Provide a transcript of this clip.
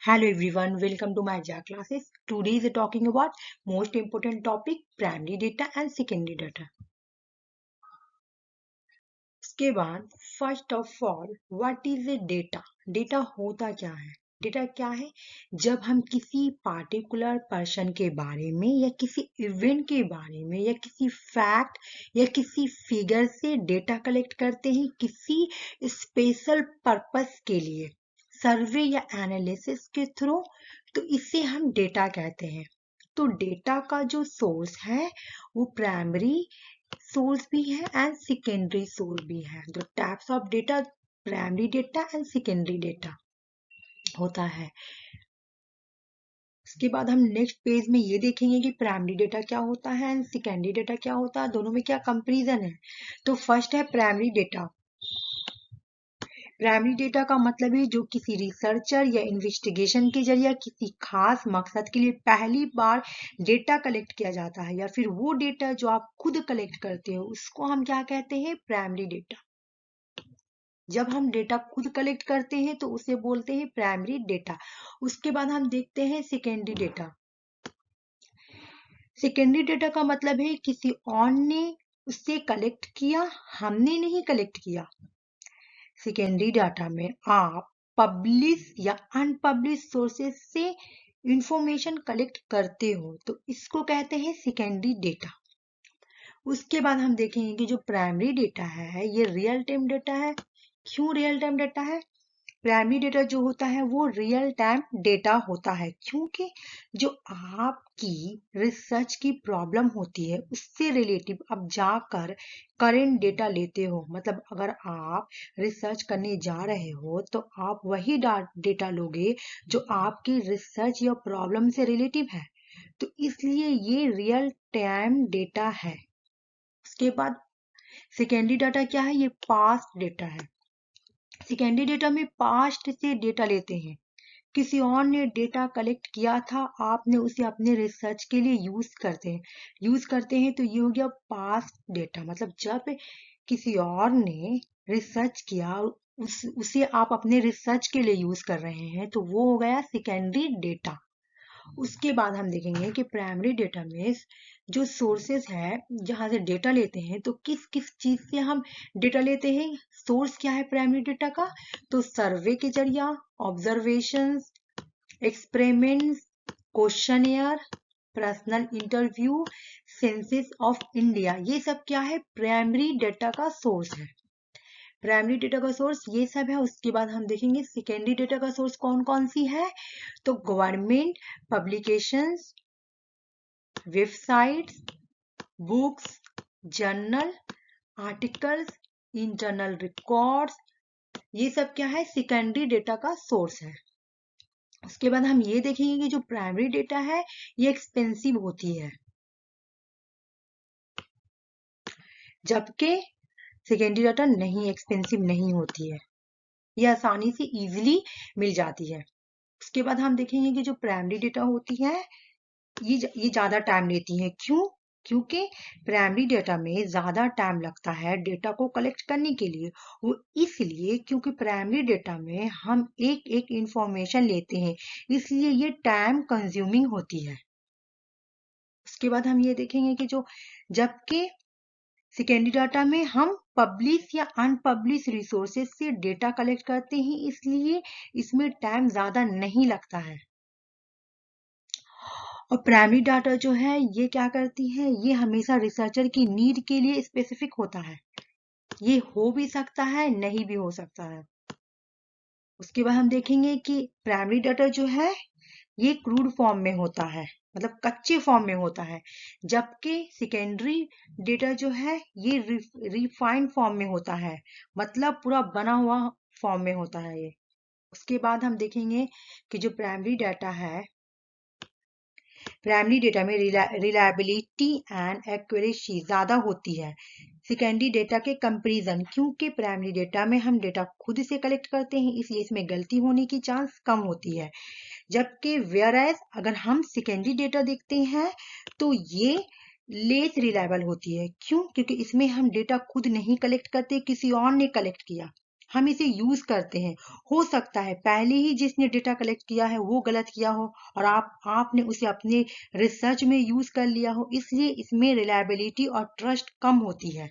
Hello everyone, welcome to my JAA classes. Today is talking about most important topic primary data and secondary data. उसके बाद first of all what is a data? Data होता क्या है? Data क्या है? जब हम किसी पार्टिकुलर पर्सन के बारे में या किसी इवेंट के बारे में या किसी फैक्ट या किसी फिगर से डेटा कलेक्ट करते हैं किसी स्पेशल पर्पस के लिए, सर्वे या एनालिसिस के थ्रू, तो इसे हम डेटा कहते हैं। तो डेटा का जो सोर्स है वो प्राइमरी सोर्स भी है एंड सेकेंडरी सोर्स भी है। The types of data primary data and secondary data होता है। उसके बाद हम नेक्स्ट पेज में ये देखेंगे कि प्राइमरी डेटा क्या होता है एंड सेकेंडरी डेटा क्या होता है, दोनों में क्या कंपैरिजन है। तो फर्स्ट है प्राइमरी डेटा। प्राइमरी डेटा का मतलब है जो किसी रिसर्चर या इन्वेस्टिगेशन के जरिए किसी खास मकसद के लिए पहली बार डेटा कलेक्ट किया जाता है, या फिर वो डेटा जो आप खुद कलेक्ट करते हो उसको हम क्या कहते हैं? Primary data. जब हम डेटा खुद कलेक्ट करते हैं तो उसे बोलते हैं प्राइमरी डेटा। उसके बाद हम देखते हैं सेकेंडरी डेटा। सेकेंडरी डेटा का मतलब है किसी और ने उससे कलेक्ट किया, हमने नहीं कलेक्ट किया। सेकेंडरी डाटा में आप पब्लिश या अनपब्लिश सोर्सेस से इंफॉर्मेशन कलेक्ट करते हो, तो इसको कहते हैं सेकेंडरी डेटा। उसके बाद हम देखेंगे कि जो प्राइमरी डेटा है ये रियल टाइम डेटा है। क्यों रियल टाइम डेटा है? प्राइमरी डेटा जो होता है वो रियल टाइम डेटा होता है, क्योंकि जो आपकी रिसर्च की प्रॉब्लम होती है उससे रिलेटिव अब जाकर करेंट डेटा लेते हो। मतलब अगर आप रिसर्च करने जा रहे हो तो आप वही डेटा लोगे जो आपकी रिसर्च या प्रॉब्लम से रिलेटिव है, तो इसलिए ये रियल टाइम डेटा है। उसके बाद सेकेंडरी डाटा क्या है? ये पास्ट डेटा है। सेकेंडरी डेटा में पास्ट से डेटा लेते हैं, किसी और ने डेटा कलेक्ट किया था, आपने उसे अपने रिसर्च के लिए यूज करते हैं, तो ये हो गया पास्ट डेटा। मतलब जब किसी और ने रिसर्च किया उसे आप अपने रिसर्च के लिए यूज कर रहे हैं, तो वो हो गया सेकेंडरी डेटा। उसके बाद हम देखेंगे कि प्राइमरी डेटा में जो सोर्सेस है जहां से डेटा लेते हैं, तो किस किस चीज से हम डेटा लेते हैं। सोर्स क्या है प्राइमरी डेटा का? तो सर्वे के जरिया, observations, experiments, questionnaire, personal interview, census of India, ये सब क्या है? प्राइमरी डेटा का सोर्स है। प्राइमरी डेटा का सोर्स ये सब है। उसके बाद हम देखेंगे सेकेंडरी डेटा का सोर्स कौन कौन सी है। तो government publications, websites, books, journal, articles, internal records, ये सब क्या है? सेकेंडरी डेटा का सोर्स है। उसके बाद हम ये देखेंगे कि जो प्राइमरी डेटा है ये एक्सपेंसिव होती है, जबकि सेकेंडरी डाटा नहीं, एक्सपेंसिव नहीं होती है, ये आसानी से इजीली मिल जाती है। उसके बाद हम देखेंगे कि जो प्राइमरी डेटा होती है ये ज्यादा टाइम लेती है। क्यों? क्योंकि प्राइमरी डेटा में ज्यादा टाइम लगता है डेटा को कलेक्ट करने के लिए। वो इसलिए क्योंकि प्राइमरी डेटा में हम एक एक इंफॉर्मेशन लेते हैं, इसलिए ये टाइम कंज्यूमिंग होती है। उसके बाद हम ये देखेंगे कि जो जबकि सेकेंडरी डाटा में हम पब्लिश या अनपब्लिश रिसोर्सेज से डेटा कलेक्ट करते हैं, इसलिए इसमें टाइम ज्यादा नहीं लगता है। और प्राइमरी डाटा जो है ये क्या करती है? ये हमेशा रिसर्चर की नीड के लिए स्पेसिफिक होता है। ये हो भी सकता है, नहीं भी हो सकता है। उसके बाद हम देखेंगे कि प्राइमरी डाटा जो है ये क्रूड फॉर्म में होता है, मतलब कच्चे फॉर्म में होता है, जबकि सेकेंडरी डेटा जो है ये रिफाइंड फॉर्म में होता है, मतलब पूरा बना हुआ फॉर्म में होता है ये। उसके बाद हम देखेंगे कि जो प्राइमरी डाटा है, प्राइमरी डेटा में रिलायबिलिटी एंड एक्यूरेसी ज्यादा होती है सेकेंडरी डेटा के कंपैरिजन, क्योंकि प्राइमरी डेटा में हम डेटा खुद से कलेक्ट करते हैं, इसलिए इसमें गलती होने की चांस कम होती है। जबकि वेयरएज अगर हम सेकेंडरी डेटा देखते हैं तो ये लेस रिलायबल होती है। क्यों? क्योंकि इसमें हम डेटा खुद नहीं कलेक्ट करते, किसी और ने कलेक्ट किया, हम इसे यूज करते हैं। हो सकता है पहले ही जिसने डेटा कलेक्ट किया है वो गलत किया हो और आपने उसे अपने रिसर्च में यूज कर लिया हो, इसलिए इसमें रिलायबिलिटी और ट्रस्ट कम होती है।